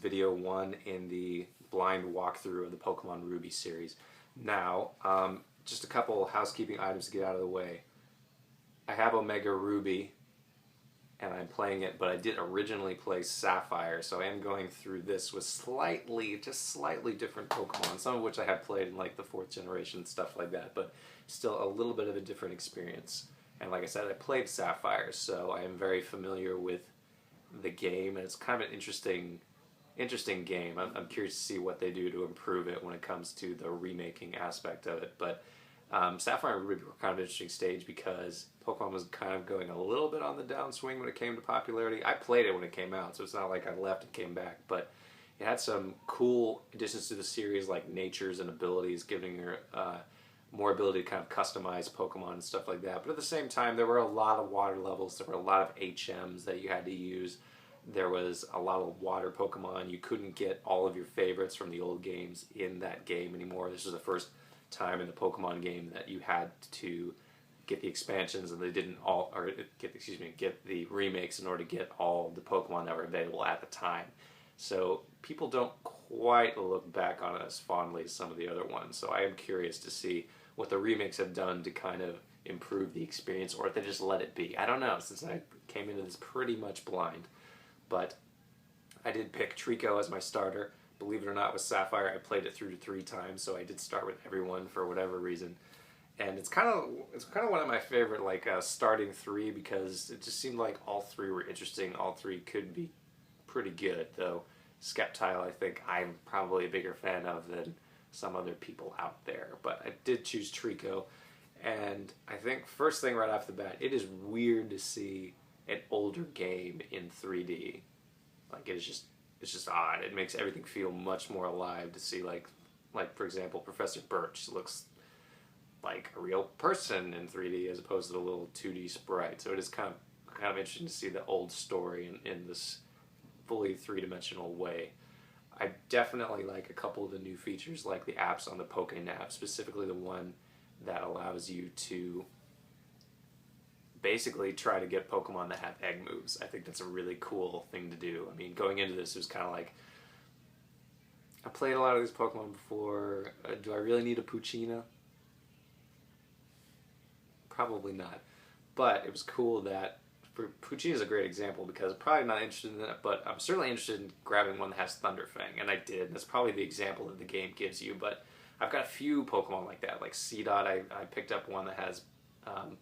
video 1 in the blind walkthrough of the Pokemon Ruby series. Now, just a couple housekeeping items to get out of the way. I have Omega Ruby, and I'm playing it, but I did originally play Sapphire, so I am going through this with just slightly different Pokemon, some of which I have played in like the 4th generation, stuff like that, but still a little bit of a different experience. And like I said, I played Sapphire, so I am very familiar with the game, and it's kind of an interesting game. I'm curious to see what they do to improve it when it comes to the remaking aspect of it. But Sapphire and Ruby were kind of an interesting stage because Pokemon was kind of going a little bit on the downswing when it came to popularity. I played it when it came out, so it's not like I left and came back, but it had some cool additions to the series like natures and abilities, giving her more ability to kind of customize Pokemon and stuff like that. But at the same time, there were a lot of water levels, there were a lot of HMs that you had to use. There was a lot of water Pokemon. You couldn't get all of your favorites from the old games in that game anymore. This was the first time in the Pokemon game that you had to get the expansions, and they didn't all, or get the remakes in order to get all the Pokemon that were available at the time. So people don't quite look back on it as fondly as some of the other ones. So I am curious to see what the remakes have done to kind of improve the experience, or if they just let it be. I don't know, since I came into this pretty much blind. But I did pick Treecko as my starter. Believe it or not, with Sapphire, I played it through to 3 times, so I did start with everyone for whatever reason. And it's kind of one of my favorite starting 3, because it just seemed like all 3 were interesting. All 3 could be pretty good, though Sceptile I think I'm probably a bigger fan of than some other people out there. But I did choose Treecko, and I think first thing right off the bat, it is weird to see an older game in 3D. Like it's just odd. It makes everything feel much more alive to see like for example, Professor Birch looks like a real person in 3D as opposed to the little 2D sprite. So it is kind of interesting to see the old story in this fully 3-dimensional way. I definitely like a couple of the new features, like the apps on the PokéNav, specifically the one that allows you to basically try to get Pokemon that have egg moves. I think that's a really cool thing to do. I mean, going into this, it was kind of like, I played a lot of these Pokemon before. Do I really need a Poochyena? Probably not. But it was cool that, Poochyena is a great example because I'm probably not interested in it, but I'm certainly interested in grabbing one that has Thunderfang, and I did. And that's probably the example that the game gives you, but I've got a few Pokemon like that. Like Seedot, I picked up one that has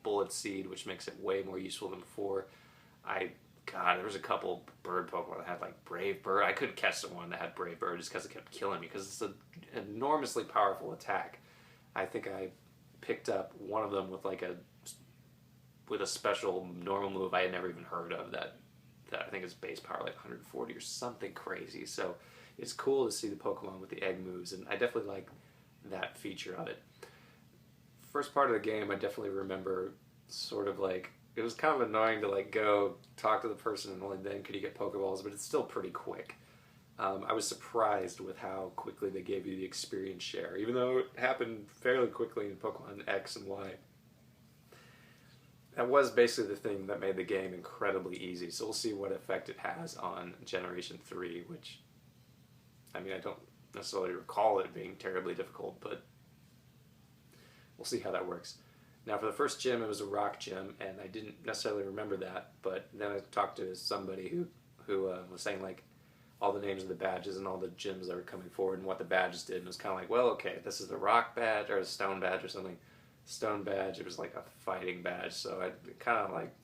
Bullet Seed, which makes it way more useful than before. There was a couple bird Pokemon that had like Brave Bird. I couldn't catch the one that had Brave Bird just because it kept killing me, because it's an enormously powerful attack. I think I picked up one of them with a special normal move I had never even heard of that I think is base power like 140 or something crazy. So it's cool to see the Pokemon with the egg moves, and I definitely like that feature of it. First part of the game, I definitely remember sort of like, it was kind of annoying to go talk to the person and only then could you get Pokeballs, but it's still pretty quick. I was surprised with how quickly they gave you the experience share, even though it happened fairly quickly in Pokemon X and Y. That was basically the thing that made the game incredibly easy, so we'll see what effect it has on Generation 3, which, I mean, I don't necessarily recall it being terribly difficult, but we'll see how that works. Now, for the first gym, it was a rock gym, and I didn't necessarily remember that, but then I talked to somebody who was saying, like, all the names of the badges and all the gyms that were coming forward and what the badges did, and it was kind of like, well, okay, this is the rock badge, or a stone badge or something. Stone badge, it was like a fighting badge, so I kind of like,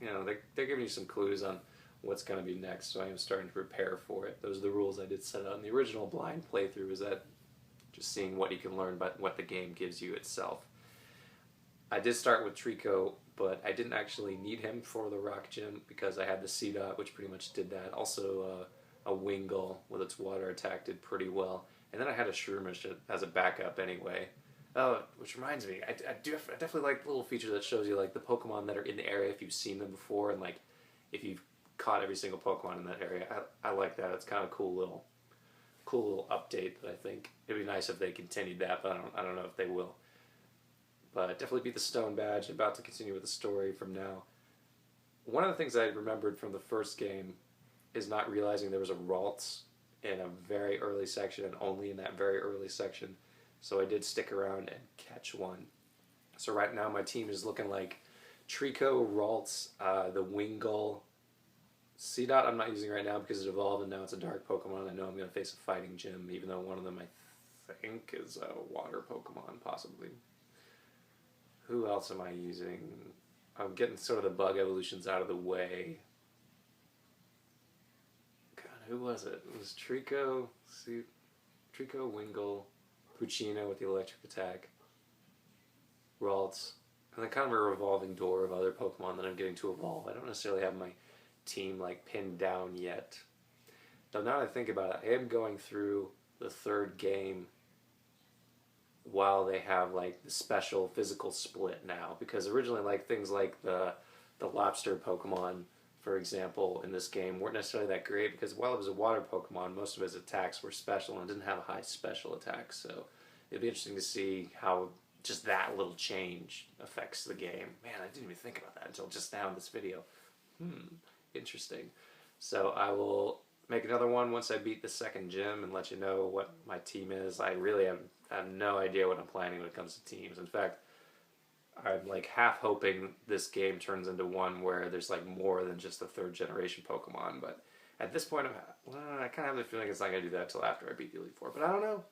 they're giving you some clues on what's going to be next, so I am starting to prepare for it. Those are the rules I did set out in the original blind playthrough, is that just seeing what you can learn about what the game gives you itself. I did start with Treecko, but I didn't actually need him for the rock gym because I had the Seedot, which pretty much did that. Also, a Wingull with its water attack did pretty well. And then I had a Shroomish as a backup anyway. Oh, which reminds me, I definitely like the little feature that shows you like the Pokemon that are in the area if you've seen them before, and like if you've caught every single Pokemon in that area. I like that. It's kind of a cool little update that I think it'd be nice if they continued that, but I don't know if they will. But definitely beat the Stone Badge. About to continue with the story from now. One of the things I remembered from the first game is not realizing there was a Ralts in a very early section and only in that very early section. So I did stick around and catch one. So right now my team is looking like Treecko, Ralts, the Wingull. C-Dot I'm not using right now because it evolved and now it's a dark Pokemon. I know I'm going to face a fighting gym, even though one of them I think is a water Pokemon, possibly. Who else am I using? I'm getting sort of the bug evolutions out of the way. God, who was it? It was Treecko, Treecko, Wingull, Puccino with the electric attack, Ralts, and then kind of a revolving door of other Pokemon that I'm getting to evolve. I don't necessarily have my team like pinned down yet. Though now that I think about it, I am going through the third game while they have like the special physical split now, because originally like things like the lobster Pokemon, for example, in this game weren't necessarily that great because while it was a water Pokemon, most of his attacks were special and didn't have a high special attack. So it'd be interesting to see how just that little change affects the game. Man, I didn't even think about that until just now in this video. Interesting. So I will make another one once I beat the second gym and let you know what my team is. I really have no idea what I'm planning when it comes to teams. In fact, I'm like half hoping this game turns into one where there's like more than just the third generation Pokemon. But at this point, I kind of have the feeling it's not going to do that until after I beat the Elite Four. But I don't know.